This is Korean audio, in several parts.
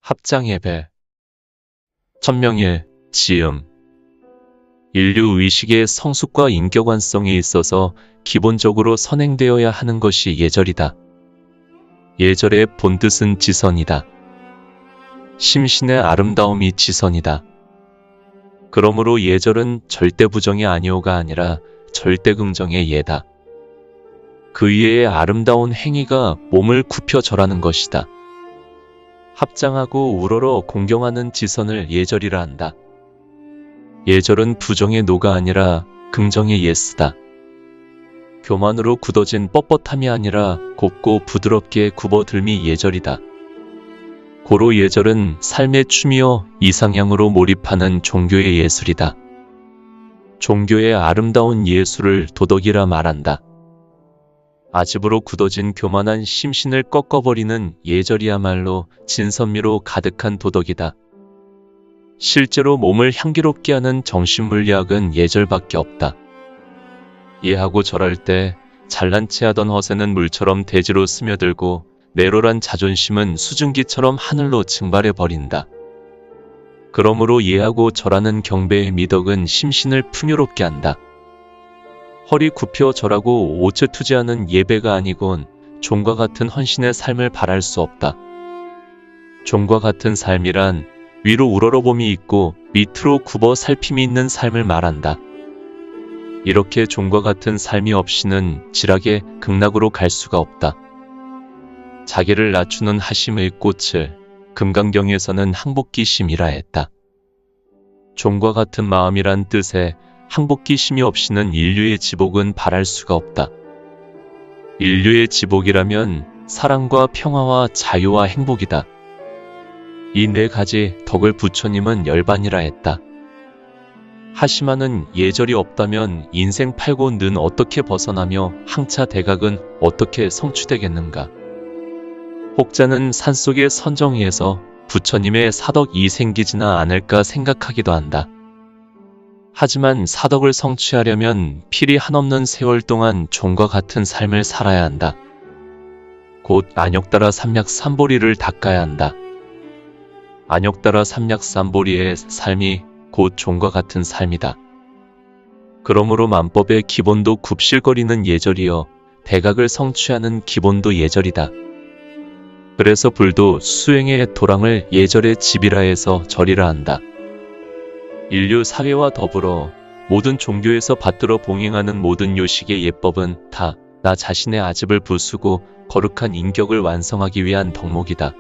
합장예배. 천명일, 지음. 인류 의식의 성숙과 인격완성에 있어서 기본적으로 선행되어야 하는 것이 예절이다. 예절의 본뜻은 지선이다. 심신의 아름다움이 지선이다. 그러므로 예절은 절대 부정이 아니오가 아니라 절대 긍정의 예다. 그 예의 아름다운 행위가 몸을 굽혀 절하는 것이다. 합장하고 우러러 공경하는 지선을 예절이라 한다. 예절은 부정의 노가 아니라 긍정의 예스다. 교만으로 굳어진 뻣뻣함이 아니라 곱고 부드럽게 굽어들미 예절이다. 고로 예절은 삶의 춤이여 이상향으로 몰입하는 종교의 예술이다. 종교의 아름다운 예술을 도덕이라 말한다. 아집으로 굳어진 교만한 심신을 꺾어버리는 예절이야말로 진선미로 가득한 도덕이다. 실제로 몸을 향기롭게 하는 정신물리학은 예절밖에 없다. 예하고 절할 때 잘난 체하던 허세는 물처럼 대지로 스며들고 내로란 자존심은 수증기처럼 하늘로 증발해버린다. 그러므로 예하고 절하는 경배의 미덕은 심신을 풍요롭게 한다. 허리 굽혀 절하고 오체투지하는 예배가 아니곤 종과 같은 헌신의 삶을 바랄 수 없다. 종과 같은 삶이란 위로 우러러봄이 있고 밑으로 굽어 살핌이 있는 삶을 말한다. 이렇게 종과 같은 삶이 없이는 지락의 극락으로 갈 수가 없다. 자기를 낮추는 하심의 꽃을 금강경에서는 항복기심이라 했다. 종과 같은 마음이란 뜻에 항복기심이 없이는 인류의 지복은 바랄 수가 없다. 인류의 지복이라면 사랑과 평화와 자유와 행복이다. 이 네 가지 덕을 부처님은 열반이라 했다. 하시마는 예절이 없다면 인생 팔고 는 어떻게 벗어나며 항차 대각은 어떻게 성취되겠는가. 혹자는 산속의 선정위에서 부처님의 사덕이 생기지나 않을까 생각하기도 한다. 하지만 사덕을 성취하려면 필히 한없는 세월 동안 종과 같은 삶을 살아야 한다. 곧 안욕따라 삼약삼보리를 닦아야 한다. 안욕따라 삼약삼보리의 삶이 곧 종과 같은 삶이다. 그러므로 만법의 기본도 굽실거리는 예절이여 대각을 성취하는 기본도 예절이다. 그래서 불도 수행의 도랑을 예절의 집이라 해서 절이라 한다. 인류 사회와 더불어 모든 종교에서 받들어 봉행하는 모든 요식의 예법은 다 나 자신의 아집을 부수고 거룩한 인격을 완성하기 위한 덕목이다.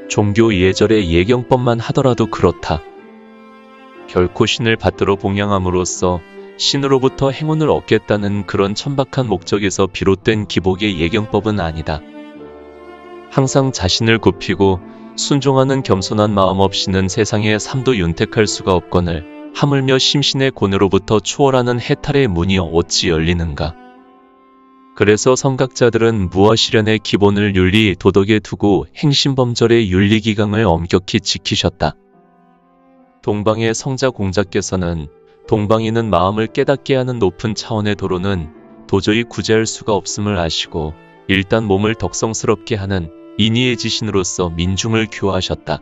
종교 예절의 예경법만 하더라도 그렇다. 결코 신을 받들어 봉양함으로써 신으로부터 행운을 얻겠다는 그런 천박한 목적에서 비롯된 기복의 예경법은 아니다. 항상 자신을 굽히고 순종하는 겸손한 마음 없이는 세상의 삶도 윤택할 수가 없거늘 하물며 심신의 고뇌로부터 초월하는 해탈의 문이 어찌 열리는가. 그래서 성각자들은 무아실현의 기본을 윤리 도덕에 두고 행심범절의 윤리기강을 엄격히 지키셨다. 동방의 성자 공자께서는 동방인은 마음을 깨닫게 하는 높은 차원의 도로는 도저히 구제할 수가 없음을 아시고 일단 몸을 덕성스럽게 하는 인의의 지신으로서 민중을 교화하셨다.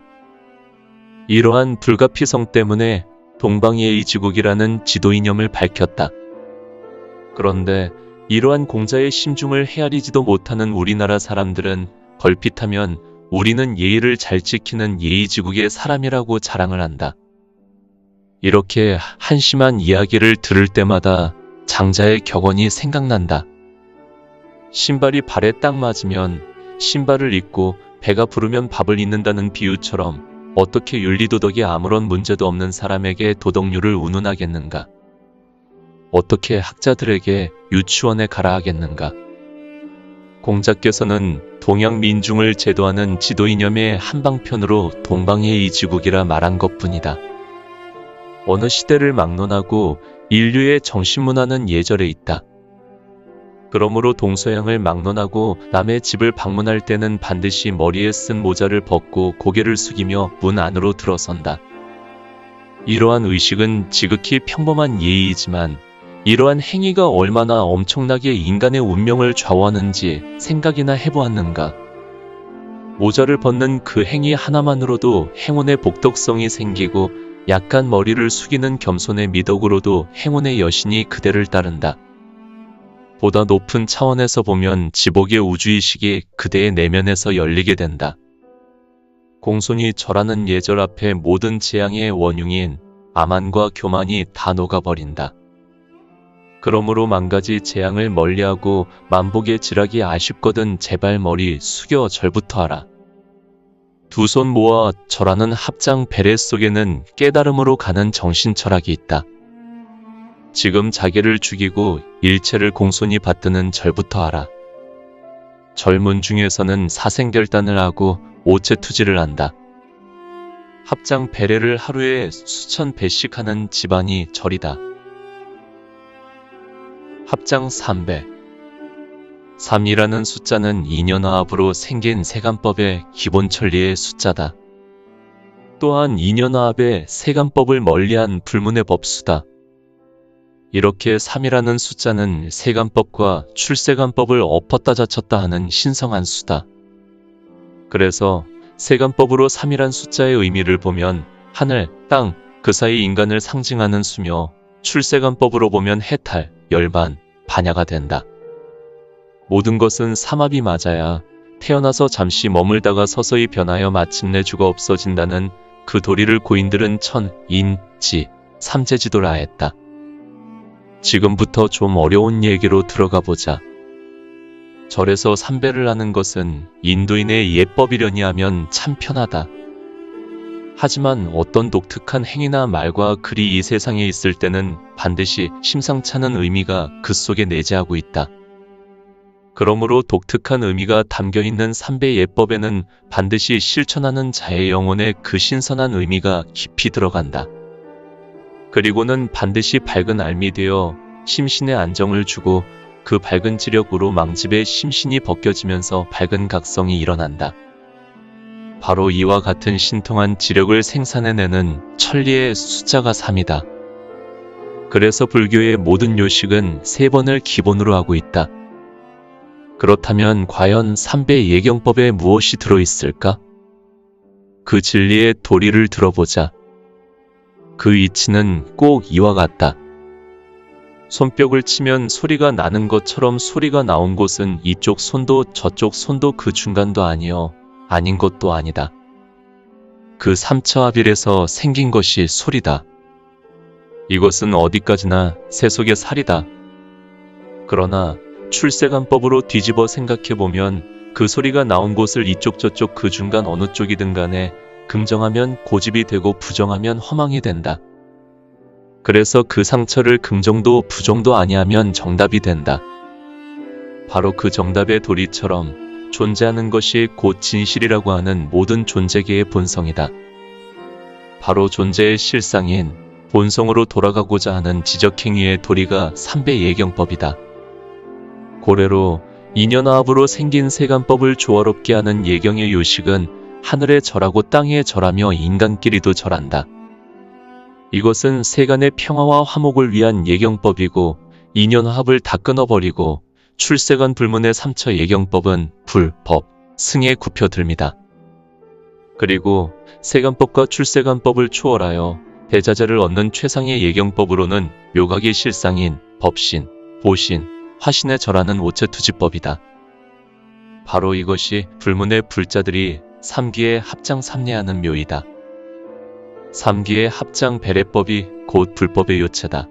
이러한 불가피성 때문에 동방의 지국이라는 지도이념을 밝혔다. 그런데 이러한 공자의 심중을 헤아리지도 못하는 우리나라 사람들은 걸핏하면 우리는 예의를 잘 지키는 예의지국의 사람이라고 자랑을 한다. 이렇게 한심한 이야기를 들을 때마다 장자의 격언이 생각난다. 신발이 발에 딱 맞으면 신발을 입고 배가 부르면 밥을 잇는다는 비유처럼 어떻게 윤리도덕이 아무런 문제도 없는 사람에게 도덕률을 운운하겠는가? 어떻게 학자들에게 유치원에 가라 하겠는가? 공자께서는 동양 민중을 제도하는 지도이념의 한방편으로 동방의 이지국이라 말한 것뿐이다. 어느 시대를 막론하고 인류의 정신문화는 예절에 있다. 그러므로 동서양을 막론하고 남의 집을 방문할 때는 반드시 머리에 쓴 모자를 벗고 고개를 숙이며 문 안으로 들어선다. 이러한 의식은 지극히 평범한 예의이지만 이러한 행위가 얼마나 엄청나게 인간의 운명을 좌우하는지 생각이나 해보았는가? 모자를 벗는 그 행위 하나만으로도 행운의 복덕성이 생기고 약간 머리를 숙이는 겸손의 미덕으로도 행운의 여신이 그대를 따른다. 보다 높은 차원에서 보면 지복의 우주의식이 그대의 내면에서 열리게 된다. 공손히 절하는 예절 앞에 모든 재앙의 원흉인 아만과 교만이 다 녹아버린다. 그러므로 만가지 재앙을 멀리하고 만복의 지락이 아쉽거든 제발 머리 숙여 절부터 하라. 두 손 모아 절하는 합장 배례 속에는 깨달음으로 가는 정신철학이 있다. 지금 자기를 죽이고 일체를 공손히 받드는 절부터 하라. 절문 중에서는 사생결단을 하고 오체투지를 한다. 합장 배례를 하루에 수천 배씩 하는 집안이 절이다. 합장 3배 3이라는 숫자는 인연화합으로 생긴 세간법의 기본 천리의 숫자다. 또한 인연화합의 세간법을 멀리한 불문의 법수다. 이렇게 3이라는 숫자는 세간법과 출세간법을 엎었다 자쳤다 하는 신성한 수다. 그래서 세간법으로 3이란 숫자의 의미를 보면 하늘, 땅, 그 사이 인간을 상징하는 수며 출세간법으로 보면 해탈, 열반, 반야가 된다. 모든 것은 삼합이 맞아야 태어나서 잠시 머물다가 서서히 변하여 마침내 죽어 없어진다는 그 도리를 고인들은 천, 인, 지, 삼재지도라 했다. 지금부터 좀 어려운 얘기로 들어가 보자. 절에서 삼배를 하는 것은 인도인의 예법이려니 하면 참 편하다. 하지만 어떤 독특한 행위나 말과 글이 이 세상에 있을 때는 반드시 심상찮은 의미가 그 속에 내재하고 있다. 그러므로 독특한 의미가 담겨있는 삼배 예법에는 반드시 실천하는 자의 영혼에 그 신선한 의미가 깊이 들어간다. 그리고는 반드시 밝은 알미 되어 심신에 안정을 주고 그 밝은 지력으로 망집의 심신이 벗겨지면서 밝은 각성이 일어난다. 바로 이와 같은 신통한 지력을 생산해내는 천리의 숫자가 3이다. 그래서 불교의 모든 요식은 3번을 기본으로 하고 있다. 그렇다면 과연 삼배 예경법에 무엇이 들어있을까? 그 진리의 도리를 들어보자. 그 이치는 꼭 이와 같다. 손뼉을 치면 소리가 나는 것처럼 소리가 나온 곳은 이쪽 손도 저쪽 손도 그 중간도 아니요 아닌 것도 아니다. 그 삼처합일에서 생긴 것이 소리다. 이것은 어디까지나 새 속의 살이다. 그러나 출세간법으로 뒤집어 생각해보면 그 소리가 나온 곳을 이쪽 저쪽 그 중간 어느 쪽이든 간에 긍정하면 고집이 되고 부정하면 허망이 된다. 그래서 그 상처를 긍정도 부정도 아니하면 정답이 된다. 바로 그 정답의 도리처럼 존재하는 것이 곧 진실이라고 하는 모든 존재계의 본성이다. 바로 존재의 실상인 본성으로 돌아가고자 하는 지적행위의 도리가 삼배 예경법이다. 고래로 인연화합으로 생긴 세간법을 조화롭게 하는 예경의 요식은 하늘에 절하고 땅에 절하며 인간끼리도 절한다. 이것은 세간의 평화와 화목을 위한 예경법이고 인연화합을 다 끊어버리고 출세간 불문의 삼처 예경법은 불, 법, 승에 굽혀듭니다. 그리고 세간법과 출세간법을 초월하여 대자재를 얻는 최상의 예경법으로는 묘각의 실상인 법신, 보신, 화신에 절하는 오체투지법이다. 바로 이것이 불문의 불자들이 삼기의 합장 삼례하는 묘이다. 삼기의 합장 배례법이 곧 불법의 요체다.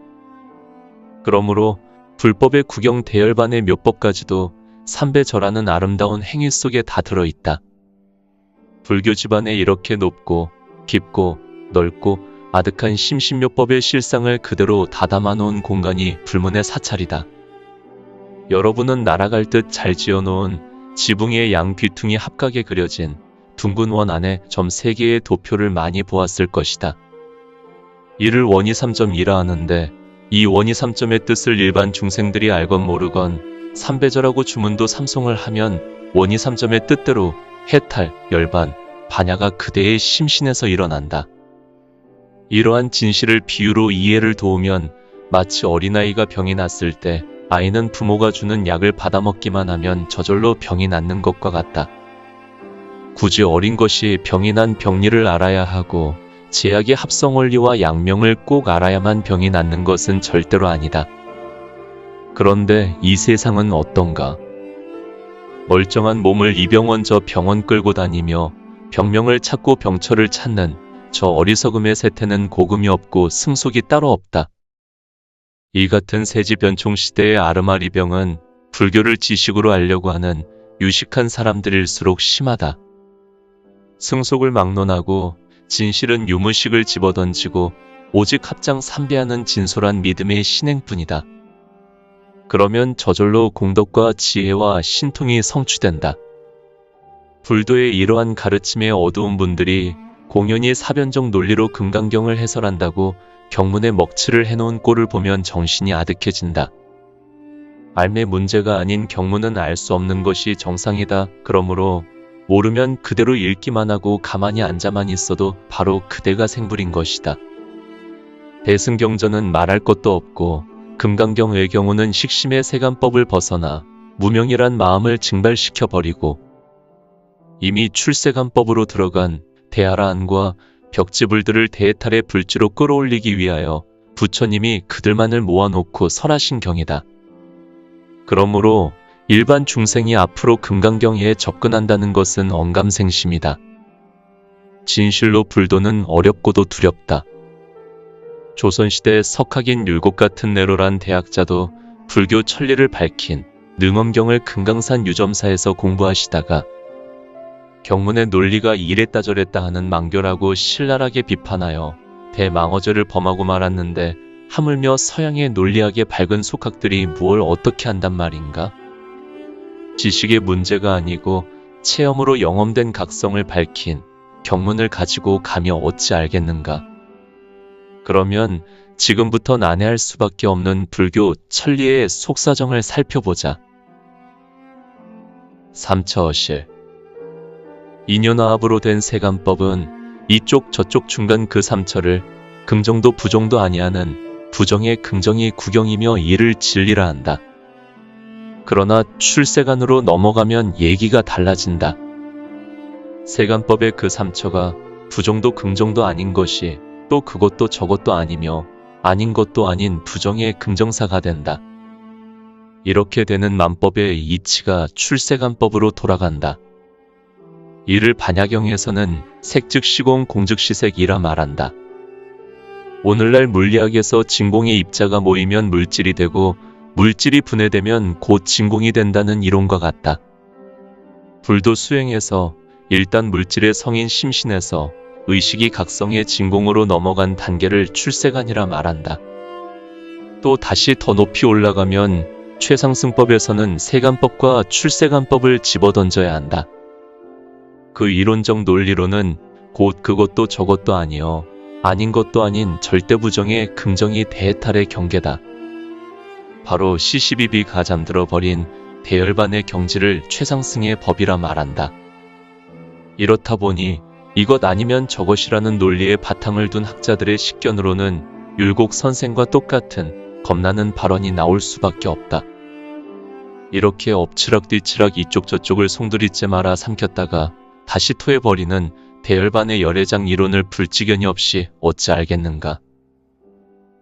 그러므로 불법의 구경 대열반의 묘법까지도 삼배 절하는 아름다운 행위 속에 다 들어있다. 불교 집안에 이렇게 높고 깊고 넓고 아득한 심신묘법의 실상을 그대로 다 담아놓은 공간이 불문의 사찰이다. 여러분은 날아갈 듯 잘 지어놓은 지붕의 양 귀퉁이 합각에 그려진 둥근 원 안에 점 3개의 도표를 많이 보았을 것이다. 이를 원이삼점이라 하는데 이 원이삼점의 뜻을 일반 중생들이 알건 모르건 삼배절하고 주문도 삼송을 하면 원이삼점의 뜻대로 해탈, 열반, 반야가 그대의 심신에서 일어난다. 이러한 진실을 비유로 이해를 도우면 마치 어린아이가 병이 났을 때 아이는 부모가 주는 약을 받아먹기만 하면 저절로 병이 낫는 것과 같다. 굳이 어린 것이 병이 난 병리를 알아야 하고 제약의 합성 원리와 양명을 꼭 알아야만 병이 낫는 것은 절대로 아니다. 그런데 이 세상은 어떤가? 멀쩡한 몸을 이 병원 저 병원 끌고 다니며 병명을 찾고 병처를 찾는 저 어리석음의 세태는 고금이 없고 승속이 따로 없다. 이 같은 세지변총 시대의 아르마리병은 불교를 지식으로 알려고 하는 유식한 사람들일수록 심하다. 승속을 막론하고 진실은 유무식을 집어던지고 오직 합장삼배하는 진솔한 믿음의 신행뿐이다. 그러면 저절로 공덕과 지혜와 신통이 성취된다. 불도의 이러한 가르침에 어두운 분들이 공연히 사변적 논리로 금강경을 해설한다고 경문에 먹칠을 해놓은 꼴을 보면 정신이 아득해진다. 알매 문제가 아닌 경문은 알 수 없는 것이 정상이다. 그러므로 모르면 그대로 읽기만 하고 가만히 앉아만 있어도 바로 그대가 생불인 것이다. 대승경전은 말할 것도 없고 금강경의 경우는 식심의 세간법을 벗어나 무명이란 마음을 증발시켜버리고 이미 출세간법으로 들어간 대하라안과 벽지불들을 대해탈의 불지로 끌어올리기 위하여 부처님이 그들만을 모아놓고 설하신 경이다. 그러므로 일반 중생이 앞으로 금강경에 접근한다는 것은 언감생심이다. 진실로 불도는 어렵고도 두렵다. 조선시대 석학인 율곡 같은 내로란 대학자도 불교 천리를 밝힌 능엄경을 금강산 유점사에서 공부하시다가 경문의 논리가 이랬다 저랬다 하는 망교라고 신랄하게 비판하여 대망어죄를 범하고 말았는데 하물며 서양의 논리학의 밝은 속학들이 무엇을 어떻게 한단 말인가? 지식의 문제가 아니고 체험으로 영험된 각성을 밝힌 경문을 가지고 가며 어찌 알겠는가? 그러면 지금부터 난해할 수밖에 없는 불교 천리의 속사정을 살펴보자. 삼처어실 인연화합으로 된 세간법은 이쪽 저쪽 중간 그 삼처를 긍정도 부정도 아니하는 부정의 긍정이 구경이며 이를 진리라 한다. 그러나 출세간으로 넘어가면 얘기가 달라진다. 세간법의 그 삼처가 부정도 긍정도 아닌 것이 또 그것도 저것도 아니며 아닌 것도 아닌 부정의 긍정사가 된다. 이렇게 되는 만법의 이치가 출세간법으로 돌아간다. 이를 반야경에서는 색즉 시공 공즉 시색이라 말한다. 오늘날 물리학에서 진공의 입자가 모이면 물질이 되고 물질이 분해되면 곧 진공이 된다는 이론과 같다. 불도 수행에서 일단 물질의 성인 심신에서 의식이 각성의 진공으로 넘어간 단계를 출세간이라 말한다. 또 다시 더 높이 올라가면 최상승법에서는 세간법과 출세간법을 집어던져야 한다. 그 이론적 논리로는 곧 그것도 저것도 아니요 아닌 것도 아닌 절대부정의 긍정이 대해탈의 경계다. 바로 시시비비가 잠들어 버린 대열반의 경지를 최상승의 법이라 말한다. 이렇다 보니 이것 아니면 저것이라는 논리에 바탕을 둔 학자들의 식견으로는 율곡 선생과 똑같은 겁나는 발언이 나올 수밖에 없다. 이렇게 엎치락뒤치락 이쪽 저쪽을 송두리째 말아 삼켰다가 다시 토해버리는 대열반의 열애장 이론을 불지견이 없이 어찌 알겠는가.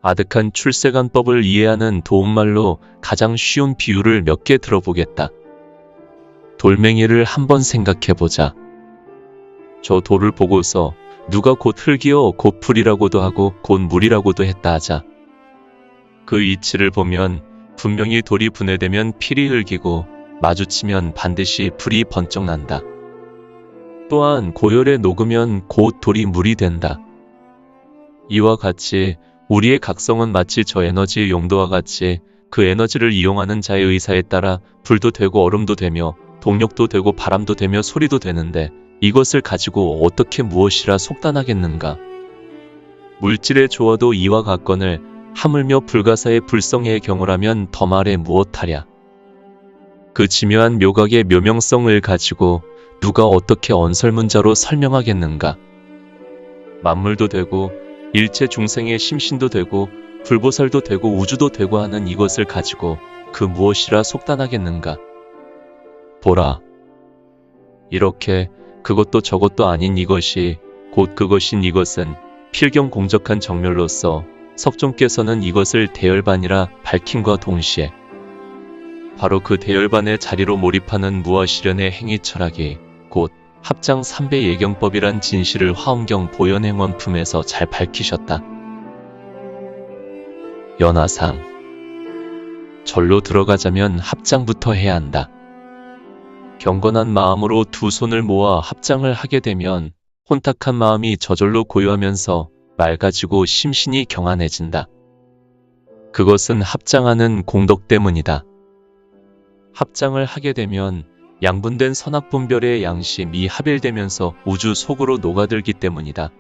아득한 출세간법을 이해하는 도움말로 가장 쉬운 비유를 몇 개 들어보겠다. 돌멩이를 한번 생각해보자. 저 돌을 보고서 누가 곧 흙이요 곧 풀이라고도 하고 곧 물이라고도 했다 하자. 그 이치를 보면 분명히 돌이 분해되면 필이 흙이고 마주치면 반드시 풀이 번쩍 난다. 또한 고열에 녹으면 곧 돌이 물이 된다. 이와 같이 우리의 각성은 마치 저 에너지의 용도와 같이 그 에너지를 이용하는 자의 의사에 따라 불도 되고 얼음도 되며 동력도 되고 바람도 되며 소리도 되는데 이것을 가지고 어떻게 무엇이라 속단하겠는가. 물질의 조화도 이와 같거늘 하물며 불가사의 불성의 경우라면 더 말해 무엇하랴. 그 지묘한 묘각의 묘명성을 가지고 누가 어떻게 언설문자로 설명하겠는가. 만물도 되고 일체 중생의 심신도 되고 불보살도 되고 우주도 되고 하는 이것을 가지고 그 무엇이라 속단하겠는가. 보라. 이렇게 그것도 저것도 아닌 이것이 곧 그것인 이것은 필경공적한 정멸로서 석종께서는 이것을 대열반이라 밝힘과 동시에 바로 그 대열반의 자리로 몰입하는 무아실현의 행위 철학이 곧 합장 3배 예경법이란 진실을 화엄경 보현행원품에서 잘 밝히셨다. 연화상 절로 들어가자면 합장부터 해야 한다. 경건한 마음으로 두 손을 모아 합장을 하게 되면 혼탁한 마음이 저절로 고요하면서 맑아지고 심신이 경안해진다. 그것은 합장하는 공덕 때문이다. 합장을 하게 되면 양분된 선악분별의 양심이 합일되면서 우주 속으로 녹아들기 때문이다.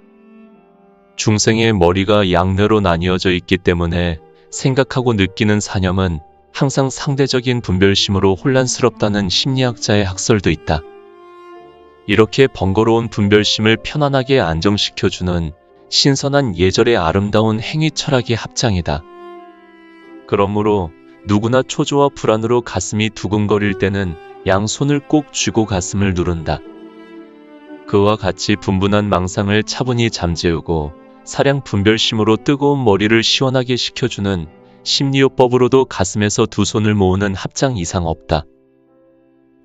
중생의 머리가 양뇌로 나뉘어져 있기 때문에 생각하고 느끼는 사념은 항상 상대적인 분별심으로 혼란스럽다는 심리학자의 학설도 있다. 이렇게 번거로운 분별심을 편안하게 안정시켜주는 신선한 예절의 아름다운 행위 철학이 합장이다. 그러므로 누구나 초조와 불안으로 가슴이 두근거릴 때는 양손을 꼭 쥐고 가슴을 누른다. 그와 같이 분분한 망상을 차분히 잠재우고 사량 분별심으로 뜨거운 머리를 시원하게 식혀주는 심리요법으로도 가슴에서 두 손을 모으는 합장 이상 없다.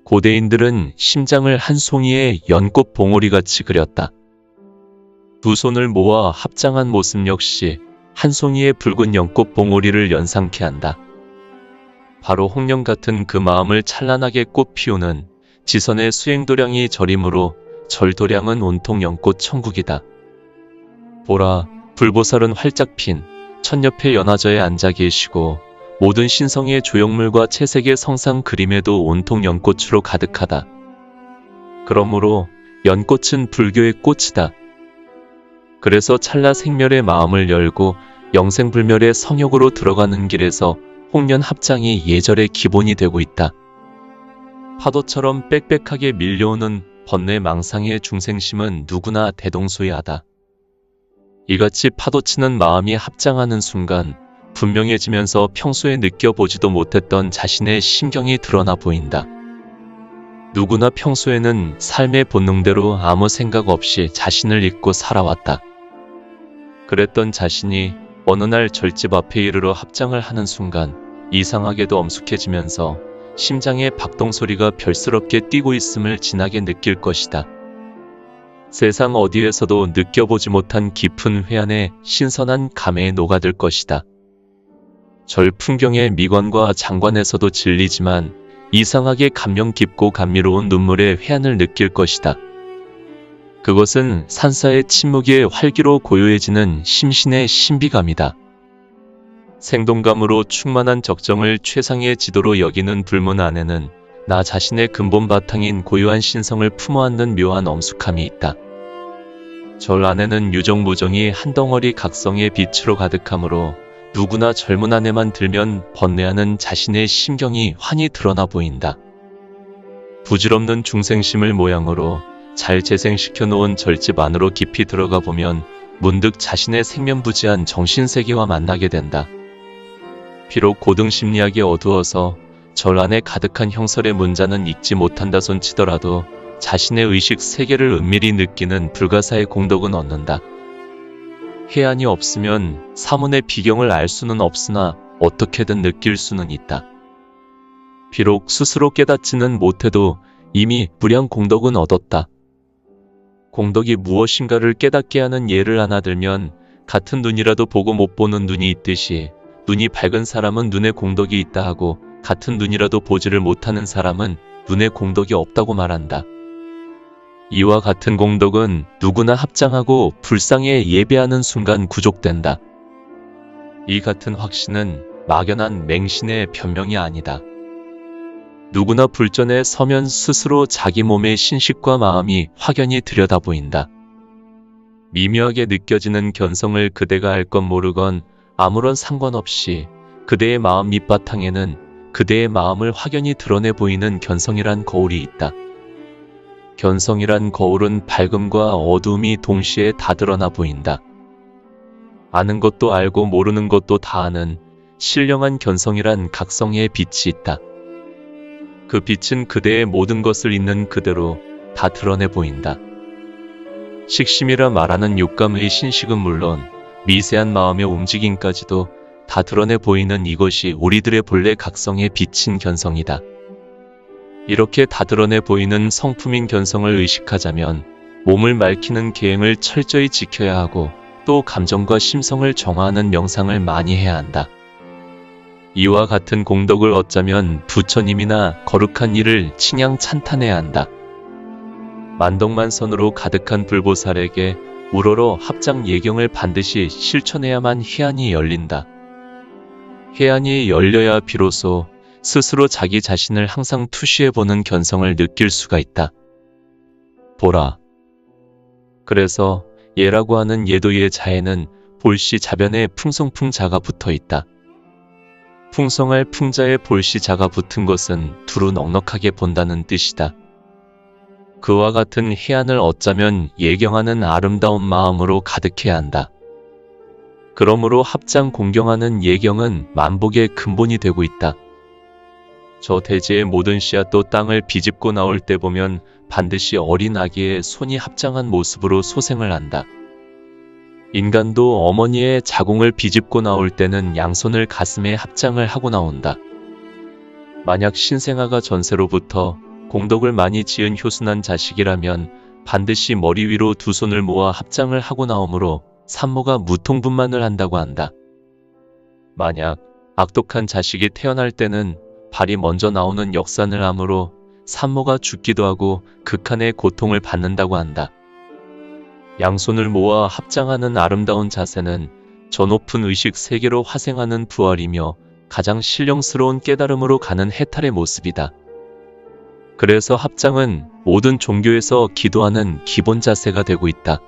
고대인들은 심장을 한 송이의 연꽃 봉오리같이 그렸다. 두 손을 모아 합장한 모습 역시 한 송이의 붉은 연꽃 봉오리를 연상케 한다. 바로 홍련 같은 그 마음을 찬란하게 꽃 피우는 지선의 수행도량이 절이므로 절도량은 온통 연꽃 천국이다. 보라, 불보살은 활짝 핀 천옆에 연화저에 앉아 계시고 모든 신성의 조형물과 채색의 성상 그림에도 온통 연꽃으로 가득하다. 그러므로 연꽃은 불교의 꽃이다. 그래서 찰나 생멸의 마음을 열고 영생불멸의 성욕으로 들어가는 길에서 홍련 합장이 예절의 기본이 되고 있다. 파도처럼 빽빽하게 밀려오는 번뇌 망상의 중생심은 누구나 대동소이하다. 이같이 파도치는 마음이 합장하는 순간 분명해지면서 평소에 느껴보지도 못했던 자신의 심경이 드러나 보인다. 누구나 평소에는 삶의 본능대로 아무 생각 없이 자신을 잊고 살아왔다. 그랬던 자신이 어느 날 절집 앞에 이르러 합장을 하는 순간 이상하게도 엄숙해지면서 심장의 박동소리가 별스럽게 뛰고 있음을 진하게 느낄 것이다. 세상 어디에서도 느껴보지 못한 깊은 회한의 신선한 감회에 녹아들 것이다. 절 풍경의 미관과 장관에서도 질리지만 이상하게 감명 깊고 감미로운 눈물의 회한을 느낄 것이다. 그것은 산사의 침묵에 활기로 고요해지는 심신의 신비감이다. 생동감으로 충만한 적정을 최상의 지도로 여기는 불문 안에는 나 자신의 근본 바탕인 고요한 신성을 품어안는 묘한 엄숙함이 있다. 절 안에는 유정무정이 한 덩어리 각성의 빛으로 가득하므로 누구나 젊은 안에만 들면 번뇌하는 자신의 심경이 환히 드러나 보인다. 부질없는 중생심을 모양으로 잘 재생시켜 놓은 절집 안으로 깊이 들어가 보면 문득 자신의 생면부지한 정신세계와 만나게 된다. 비록 고등심리학이 어두워서 절 안에 가득한 형설의 문자는 읽지 못한다 손치더라도 자신의 의식 세계를 은밀히 느끼는 불가사의 공덕은 얻는다. 해안이 없으면 사문의 비경을 알 수는 없으나 어떻게든 느낄 수는 있다. 비록 스스로 깨닫지는 못해도 이미 무량 공덕은 얻었다. 공덕이 무엇인가를 깨닫게 하는 예를 하나 들면 같은 눈이라도 보고 못 보는 눈이 있듯이 눈이 밝은 사람은 눈에 공덕이 있다 하고 같은 눈이라도 보지를 못하는 사람은 눈에 공덕이 없다고 말한다. 이와 같은 공덕은 누구나 합장하고 불상에 예배하는 순간 구족된다. 이 같은 확신은 막연한 맹신의 변명이 아니다. 누구나 불전에 서면 스스로 자기 몸의 신식과 마음이 확연히 들여다보인다. 미묘하게 느껴지는 견성을 그대가 알 건 모르건 아무런 상관없이 그대의 마음 밑바탕에는 그대의 마음을 확연히 드러내 보이는 견성이란 거울이 있다. 견성이란 거울은 밝음과 어두움이 동시에 다 드러나 보인다. 아는 것도 알고 모르는 것도 다 아는 신령한 견성이란 각성의 빛이 있다. 그 빛은 그대의 모든 것을 있는 그대로 다 드러내 보인다. 식심이라 말하는 육감의 신식은 물론 미세한 마음의 움직임까지도 다 드러내 보이는 이것이 우리들의 본래 각성에 비친 견성이다. 이렇게 다 드러내 보이는 성품인 견성을 의식하자면 몸을 맑히는 계행을 철저히 지켜야 하고 또 감정과 심성을 정화하는 명상을 많이 해야 한다. 이와 같은 공덕을 얻자면 부처님이나 거룩한 이를 칭양 찬탄해야 한다. 만덕만선으로 가득한 불보살에게 우러러 합장 예경을 반드시 실천해야만 해안이 열린다. 해안이 열려야 비로소 스스로 자기 자신을 항상 투시해보는 견성을 느낄 수가 있다. 보라. 그래서 예라고 하는 예도의 자에는 볼시 자변에 풍성풍자가 붙어있다. 풍성할 풍자에 볼시 자가 붙은 것은 두루 넉넉하게 본다는 뜻이다. 그와 같은 해안을 얻자면 예경하는 아름다운 마음으로 가득해야 한다. 그러므로 합장 공경하는 예경은 만복의 근본이 되고 있다. 저 대지의 모든 씨앗도 땅을 비집고 나올 때 보면 반드시 어린 아기의 손이 합장한 모습으로 소생을 한다. 인간도 어머니의 자궁을 비집고 나올 때는 양손을 가슴에 합장을 하고 나온다. 만약 신생아가 전세로부터 공덕을 많이 지은 효순한 자식이라면 반드시 머리 위로 두 손을 모아 합장을 하고 나오므로 산모가 무통분만을 한다고 한다. 만약 악독한 자식이 태어날 때는 발이 먼저 나오는 역산을 하므로 산모가 죽기도 하고 극한의 고통을 받는다고 한다. 양손을 모아 합장하는 아름다운 자세는 저 높은 의식 세계로 화생하는 부활이며 가장 신령스러운 깨달음으로 가는 해탈의 모습이다. 그래서 합장은 모든 종교에서 기도하는 기본 자세가 되고 있다.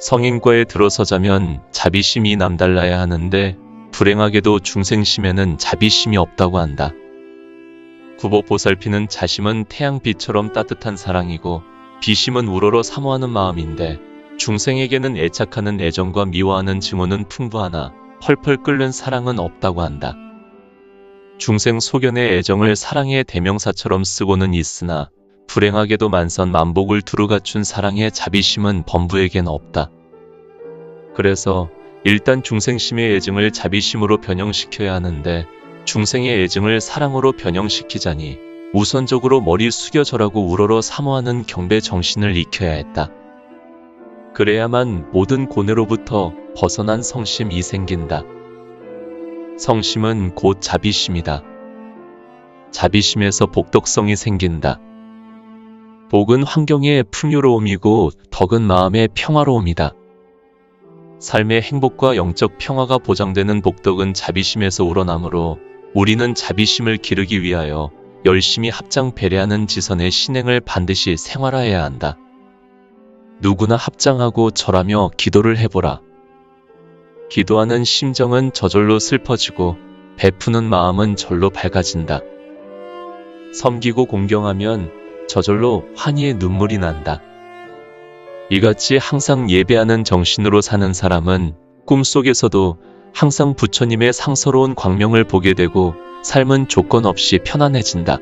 성인과에 들어서자면 자비심이 남달라야 하는데 불행하게도 중생심에는 자비심이 없다고 한다. 굽어 보살피는 자심은 태양빛처럼 따뜻한 사랑이고 비심은 우러러 사모하는 마음인데 중생에게는 애착하는 애정과 미워하는 증오는 풍부하나 펄펄 끓는 사랑은 없다고 한다. 중생 소견의 애정을 사랑의 대명사처럼 쓰고는 있으나 불행하게도 만선 만복을 두루 갖춘 사랑의 자비심은 범부에겐 없다. 그래서 일단 중생심의 애증을 자비심으로 변형시켜야 하는데 중생의 애증을 사랑으로 변형시키자니 우선적으로 머리 숙여 절하고 우러러 사모하는 경배 정신을 익혀야 했다. 그래야만 모든 고뇌로부터 벗어난 성심이 생긴다. 성심은 곧 자비심이다. 자비심에서 복덕성이 생긴다. 복은 환경의 풍요로움이고 덕은 마음의 평화로움이다. 삶의 행복과 영적 평화가 보장되는 복덕은 자비심에서 우러나므로 우리는 자비심을 기르기 위하여 열심히 합장 배려하는 지선의 신행을 반드시 생활화해야 한다. 누구나 합장하고 절하며 기도를 해보라. 기도하는 심정은 저절로 슬퍼지고 베푸는 마음은 절로 밝아진다. 섬기고 공경하면 저절로 환희의 눈물이 난다. 이같이 항상 예배하는 정신으로 사는 사람은 꿈속에서도 항상 부처님의 상서로운 광명을 보게 되고 삶은 조건 없이 편안해진다.